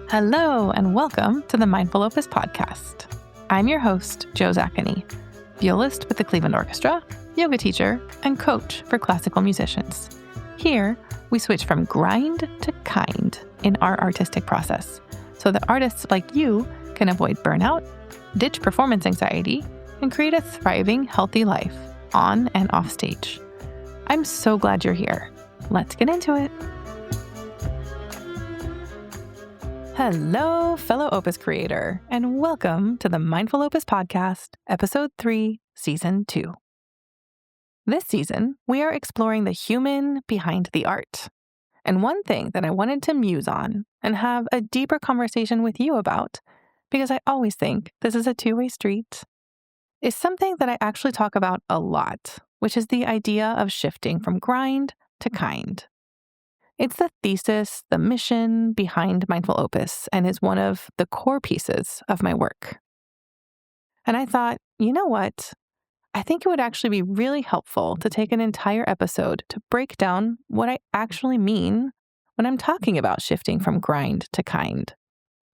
Hello, and welcome to the MindfulOpus podcast. I'm your host, Jo Zakany, violist with the Cleveland Orchestra, yoga teacher, and coach for classical musicians. Here, we switch from grind to kind in our artistic process so that artists like you can avoid burnout, ditch performance anxiety, and create a thriving, healthy life on and off stage. I'm so glad you're here. Let's get into it. Hello, fellow Opus creator, and welcome to the MindfulOpus podcast, episode 3, season 2. This season, we are exploring the human behind the art. And one thing that I wanted to muse on and have a deeper conversation with you about, because I always think this is a two-way street, is something that I actually talk about a lot, which is the idea of shifting from grind to kind. It's the thesis, the mission behind MindfulOpus, and is one of the core pieces of my work. And I thought, you know what? I think it would actually be really helpful to take an entire episode to break down what I actually mean when I'm talking about shifting from grind to kind,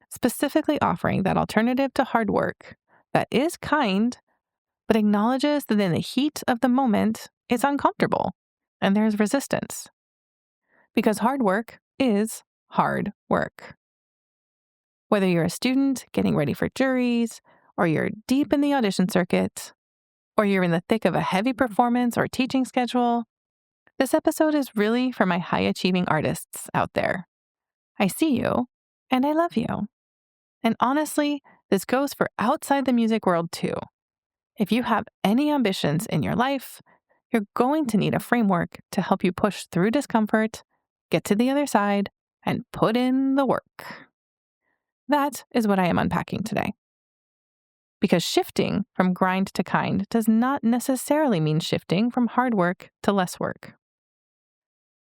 specifically offering that alternative to hard work that is kind, but acknowledges that in the heat of the moment, it's uncomfortable and there's resistance. Because hard work is hard work. Whether you're a student getting ready for juries, or you're deep in the audition circuit, or you're in the thick of a heavy performance or teaching schedule, this episode is really for my high-achieving artists out there. I see you, and I love you. And honestly, this goes for outside the music world too. If you have any ambitions in your life, you're going to need a framework to help you push through discomfort, get to the other side, and put in the work. That is what I am unpacking today. Because shifting from grind to kind does not necessarily mean shifting from hard work to less work.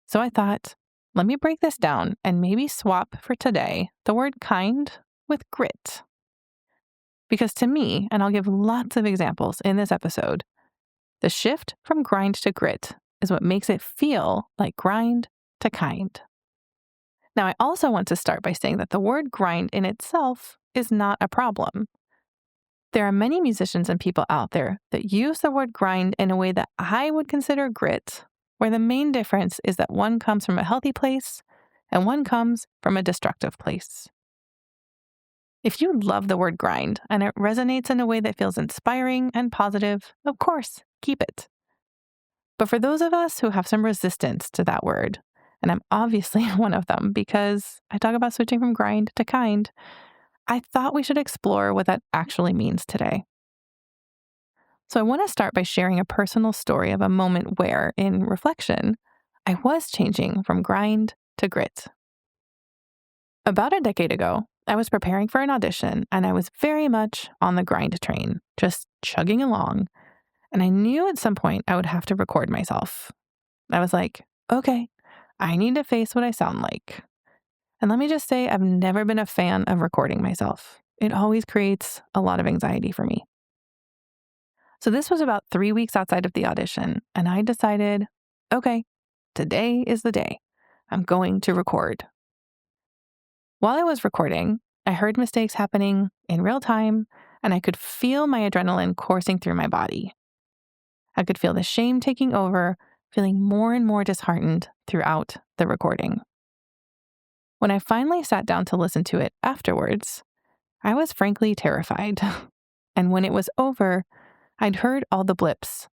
So I thought, let me break this down and maybe swap for today the word kind with grit. Because to me, and I'll give lots of examples in this episode, the shift from grind to grit is what makes it feel like grind to kind. Now, I also want to start by saying that the word grind in itself is not a problem. There are many musicians and people out there that use the word grind in a way that I would consider grit, where the main difference is that one comes from a healthy place and one comes from a destructive place. If you love the word grind and it resonates in a way that feels inspiring and positive, of course, keep it. But for those of us who have some resistance to that word, and I'm obviously one of them because I talk about switching from grind to kind, I thought we should explore what that actually means today. So I want to start by sharing a personal story of a moment where, in reflection, I was changing from grind to grit. About a decade ago, I was preparing for an audition and I was very much on the grind train, just chugging along. And I knew at some point I would have to record myself. I was like, okay, I need to face what I sound like. And let me just say, I've never been a fan of recording myself. It always creates a lot of anxiety for me. So this was about 3 weeks outside of the audition, and I decided, okay, today is the day. I'm going to record. While I was recording, I heard mistakes happening in real time, and I could feel my adrenaline coursing through my body. I could feel the shame taking over, feeling more and more disheartened throughout the recording. When I finally sat down to listen to it afterwards, I was frankly terrified. And when it was over, I'd heard all the blips,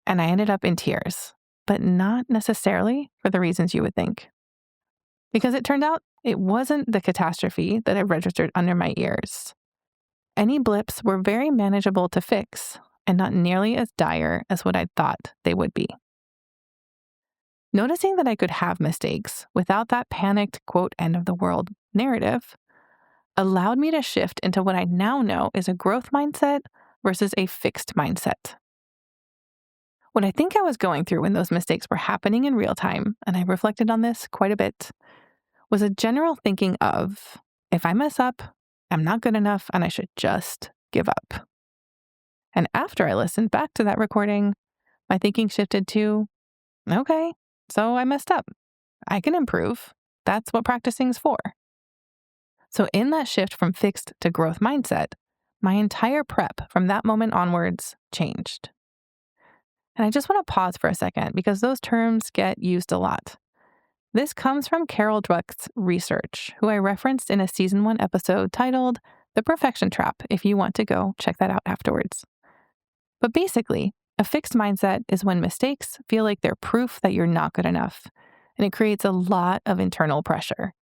and I ended up in tears, but not necessarily for the reasons you would think. Because it turned out it wasn't the catastrophe that had registered under my ears. Any blips were very manageable to fix and not nearly as dire as what I'd thought they would be. Noticing that I could have mistakes without that panicked, quote, end of the world narrative allowed me to shift into what I now know is a growth mindset versus a fixed mindset. What I think I was going through when those mistakes were happening in real time, and I reflected on this quite a bit, was a general thinking of, if I mess up, I'm not good enough and I should just give up. And after I listened back to that recording, my thinking shifted to, okay, so I messed up. I can improve. That's what practicing's for. So in that shift from fixed to growth mindset, my entire prep from that moment onwards changed. And I just want to pause for a second because those terms get used a lot. This comes from Carol Dweck's research, who I referenced in a season 1 episode titled The Perfection Trap, if you want to go check that out afterwards. But basically, a fixed mindset is when mistakes feel like they're proof that you're not good enough, and it creates a lot of internal pressure.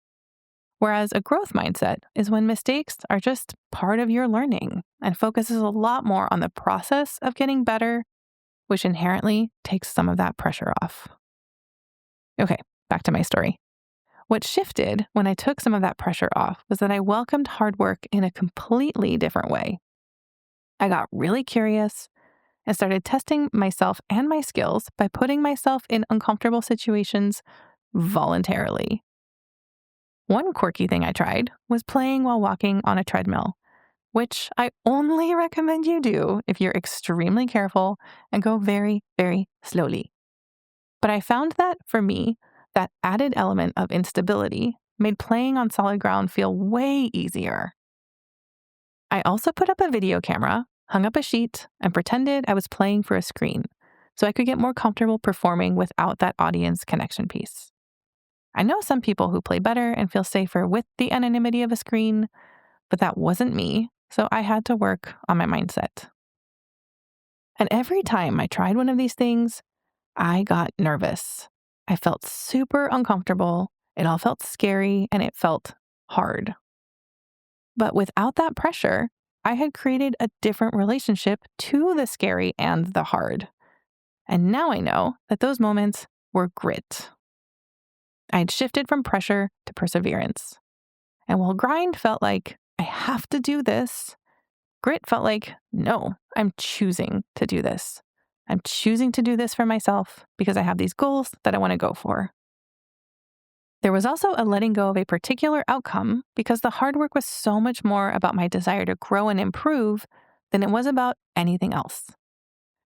Whereas a growth mindset is when mistakes are just part of your learning and focuses a lot more on the process of getting better, which inherently takes some of that pressure off. Okay, back to my story. What shifted when I took some of that pressure off was that I welcomed hard work in a completely different way. I got really curious and started testing myself and my skills by putting myself in uncomfortable situations voluntarily. One quirky thing I tried was playing while walking on a treadmill, which I only recommend you do if you're extremely careful and go very, very slowly. But I found that, for me, that added element of instability made playing on solid ground feel way easier. I also put up a video camera, hung up a sheet, and pretended I was playing for a screen so I could get more comfortable performing without that audience connection piece. I know some people who play better and feel safer with the anonymity of a screen, but that wasn't me, so I had to work on my mindset. And every time I tried one of these things, I got nervous. I felt super uncomfortable, it all felt scary, and it felt hard. But without that pressure, I had created a different relationship to the scary and the hard. And now I know that those moments were grit. I had shifted from pressure to perseverance. And while grind felt like, I have to do this, grit felt like, no, I'm choosing to do this. I'm choosing to do this for myself because I have these goals that I want to go for. There was also a letting go of a particular outcome because the hard work was so much more about my desire to grow and improve than it was about anything else.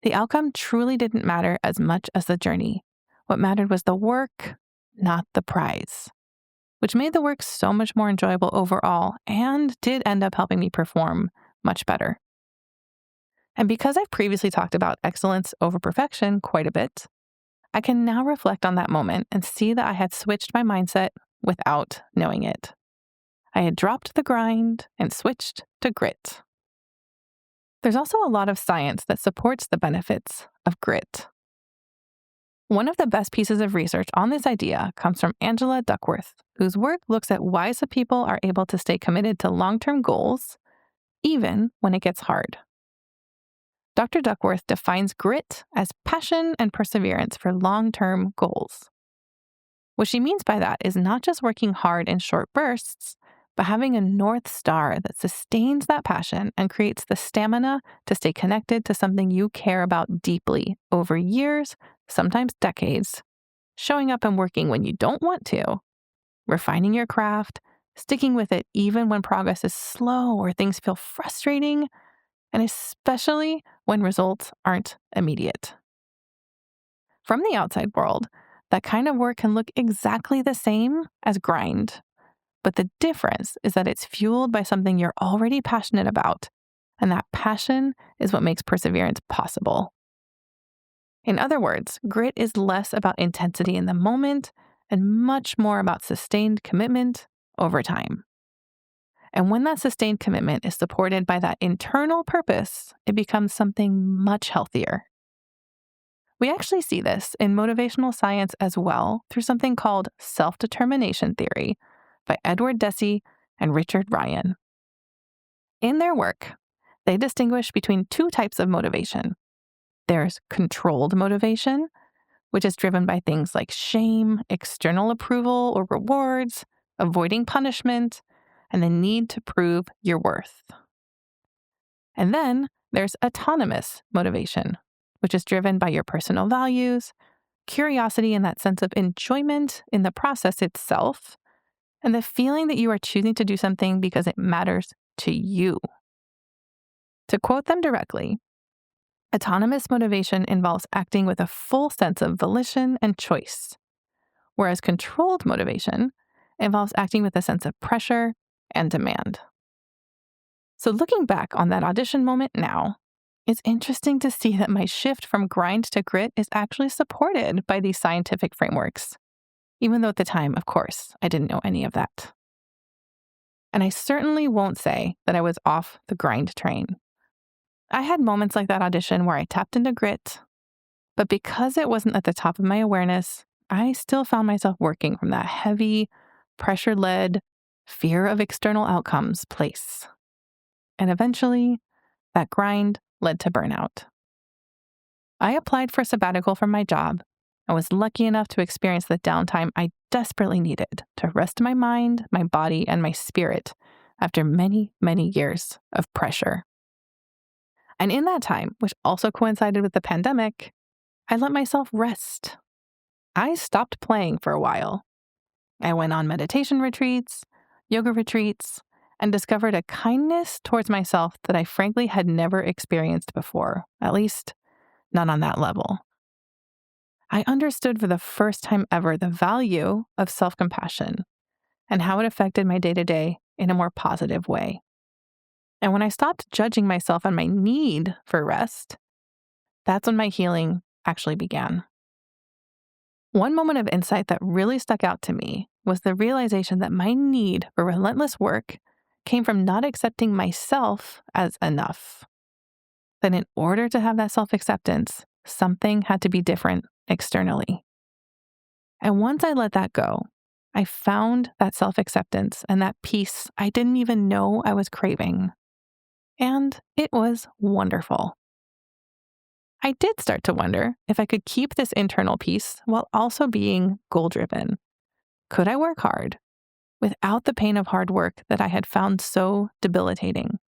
The outcome truly didn't matter as much as the journey. What mattered was the work, not the prize, which made the work so much more enjoyable overall and did end up helping me perform much better. And because I've previously talked about excellence over perfection quite a bit, I can now reflect on that moment and see that I had switched my mindset without knowing it. I had dropped the grind and switched to grit. There's also a lot of science that supports the benefits of grit. One of the best pieces of research on this idea comes from Angela Duckworth, whose work looks at why some people are able to stay committed to long-term goals, even when it gets hard. Dr. Duckworth defines grit as passion and perseverance for long-term goals. What she means by that is not just working hard in short bursts, but having a North Star that sustains that passion and creates the stamina to stay connected to something you care about deeply over years, sometimes decades, showing up and working when you don't want to, refining your craft, sticking with it even when progress is slow or things feel frustrating, and especially when results aren't immediate. From the outside world, that kind of work can look exactly the same as grind, but the difference is that it's fueled by something you're already passionate about, and that passion is what makes perseverance possible. In other words, grit is less about intensity in the moment and much more about sustained commitment over time. And when that sustained commitment is supported by that internal purpose, it becomes something much healthier. We actually see this in motivational science as well through something called self-determination theory by Deci and Richard Ryan. In their work, they distinguish between two types of motivation. There's controlled motivation, which is driven by things like shame, external approval or rewards, avoiding punishment, and the need to prove your worth. And then there's autonomous motivation, which is driven by your personal values, curiosity and that sense of enjoyment in the process itself, and the feeling that you are choosing to do something because it matters to you. To quote them directly, autonomous motivation involves acting with a full sense of volition and choice, whereas controlled motivation involves acting with a sense of pressure and demand. So looking back on that audition moment now, it's interesting to see that my shift from grind to grit is actually supported by these scientific frameworks, even though at the time, of course, I didn't know any of that. And I certainly won't say that I was off the grind train. I had moments like that audition where I tapped into grit, but because it wasn't at the top of my awareness, I still found myself working from that heavy, pressure-led, fear of external outcomes place. And eventually, that grind led to burnout. I applied for a sabbatical from my job and was lucky enough to experience the downtime I desperately needed to rest my mind, my body, and my spirit after many, many years of pressure. And in that time, which also coincided with the pandemic, I let myself rest. I stopped playing for a while. I went on meditation retreats, yoga retreats, and discovered a kindness towards myself that I frankly had never experienced before, at least not on that level. I understood for the first time ever the value of self-compassion and how it affected my day-to-day in a more positive way. And when I stopped judging myself on my need for rest, that's when my healing actually began. One moment of insight that really stuck out to me was the realization that my need for relentless work came from not accepting myself as enough. That in order to have that self-acceptance, something had to be different externally. And once I let that go, I found that self-acceptance and that peace I didn't even know I was craving. And it was wonderful. I did start to wonder if I could keep this internal peace while also being goal-driven. Could I work hard without the pain of hard work that I had found so debilitating?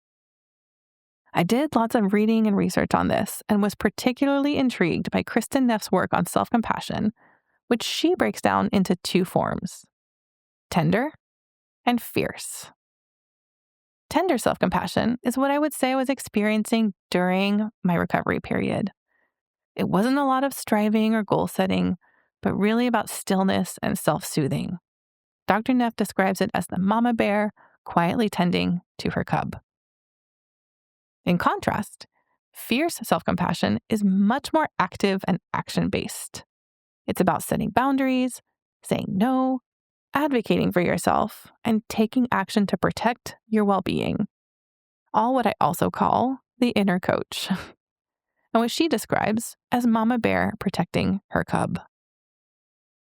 I did lots of reading and research on this and was particularly intrigued by Kristin Neff's work on self-compassion, which she breaks down into two forms: tender and fierce. Tender self-compassion is what I would say I was experiencing during my recovery period. It wasn't a lot of striving or goal setting, but really about stillness and self-soothing. Dr. Neff describes it as the mama bear quietly tending to her cub. In contrast, fierce self-compassion is much more active and action-based. It's about setting boundaries, saying no, advocating for yourself, and taking action to protect your well-being. All what I also call the inner coach, and what she describes as mama bear protecting her cub.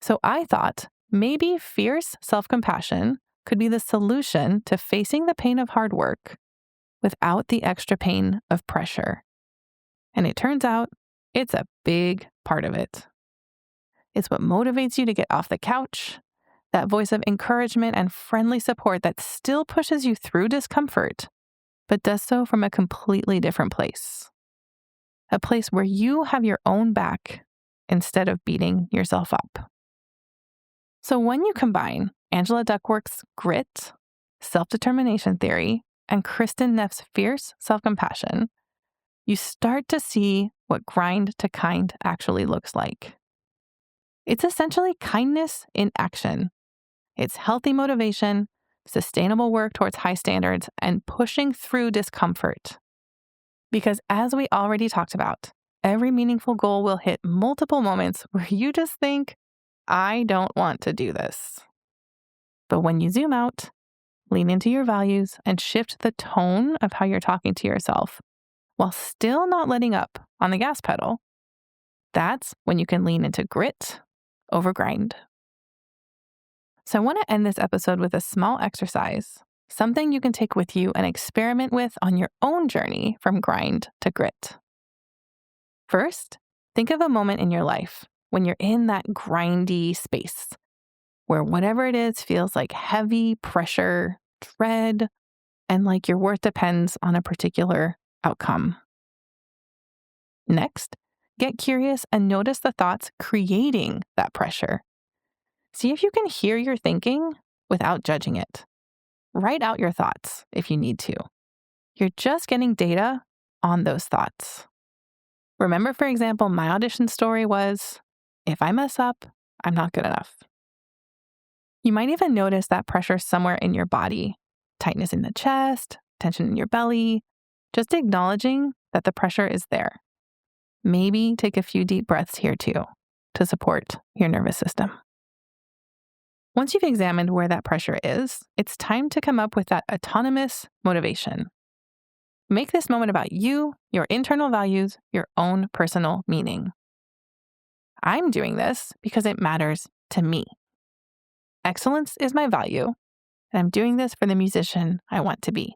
So I thought maybe fierce self-compassion could be the solution to facing the pain of hard work without the extra pain of pressure. And it turns out it's a big part of it. It's what motivates you to get off the couch, that voice of encouragement and friendly support that still pushes you through discomfort, but does so from a completely different place. A place where you have your own back instead of beating yourself up. So when you combine Angela Duckworth's grit, self-determination theory, and Kristin Neff's fierce self-compassion, you start to see what grind to kind actually looks like. It's essentially kindness in action. It's healthy motivation, sustainable work towards high standards, and pushing through discomfort. Because as we already talked about, every meaningful goal will hit multiple moments where you just think, I don't want to do this. But when you zoom out, lean into your values, and shift the tone of how you're talking to yourself, while still not letting up on the gas pedal, that's when you can lean into grit over grind. So I want to end this episode with a small exercise, something you can take with you and experiment with on your own journey from grind to grit. First, think of a moment in your life when you're in that grindy space, where whatever it is feels like heavy pressure, dread, and like your worth depends on a particular outcome. Next, get curious and notice the thoughts creating that pressure. See if you can hear your thinking without judging it. Write out your thoughts if you need to. You're just getting data on those thoughts. Remember, for example, my audition story was, if I mess up, I'm not good enough. You might even notice that pressure somewhere in your body. tightness in the chest, tension in your belly, just acknowledging that the pressure is there. Maybe take a few deep breaths here too to support your nervous system. Once you've examined where that pressure is, it's time to come up with that autonomous motivation. Make this moment about you, your internal values, your own personal meaning. I'm doing this because it matters to me. Excellence is my value, and I'm doing this for the musician I want to be.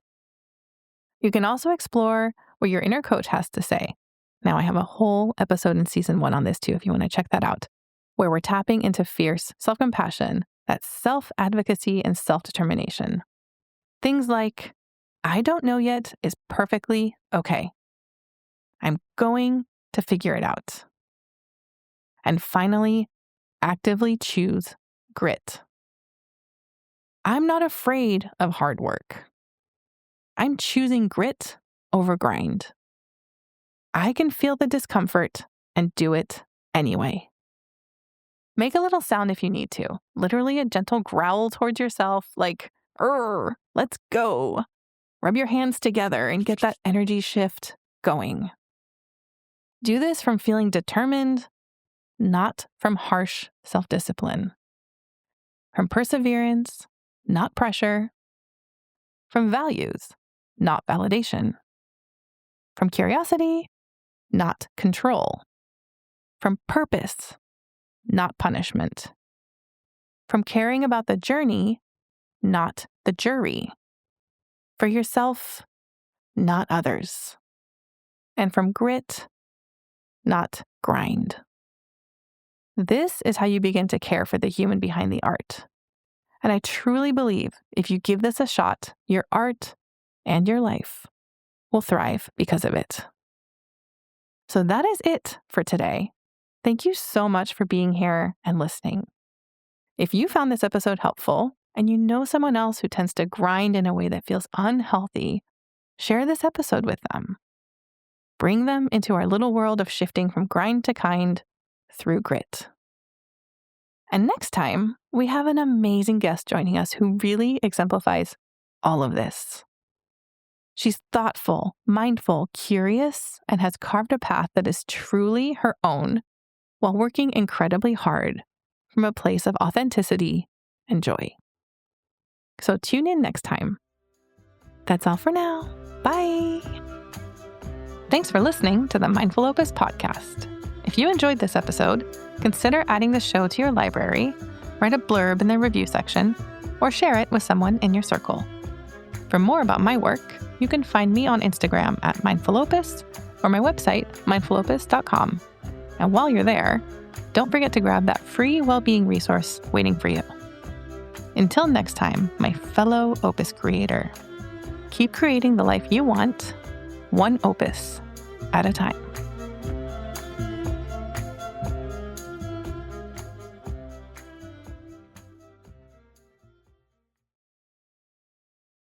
You can also explore what your inner coach has to say. Now, I have a whole episode in season 1 on this too, if you want to check that out, where we're tapping into fierce self-compassion, that's self-advocacy and self-determination. Things like, I don't know yet is perfectly okay. I'm going to figure it out. And finally, actively choose grit. I'm not afraid of hard work. I'm choosing grit over grind. I can feel the discomfort and do it anyway. Make a little sound if you need to. Literally a gentle growl towards yourself like, let's go. Rub your hands together and get that energy shift going. Do this from feeling determined, not from harsh self-discipline. From perseverance, not pressure. From values, not validation. From curiosity, not control. From purpose, not punishment. From caring about the journey, not the jury. For yourself, not others. And from grit, not grind. This is how you begin to care for the human behind the art. And I truly believe if you give this a shot, your art and your life will thrive because of it. So that is it for today. Thank you so much for being here and listening. If you found this episode helpful and you know someone else who tends to grind in a way that feels unhealthy, share this episode with them. Bring them into our little world of shifting from grind to kind through grit. And next time, we have an amazing guest joining us who really exemplifies all of this. She's thoughtful, mindful, curious, and has carved a path that is truly her own while working incredibly hard from a place of authenticity and joy. So tune in next time. That's all for now. Bye. Thanks for listening to the MindfulOpus podcast. If you enjoyed this episode, consider adding the show to your library, write a blurb in the review section, or share it with someone in your circle. For more about my work, you can find me on Instagram at MindfulOpus or my website, mindfulopus.com. And while you're there, don't forget to grab that free well-being resource waiting for you. Until next time, my fellow Opus creator, keep creating the life you want, one opus at a time.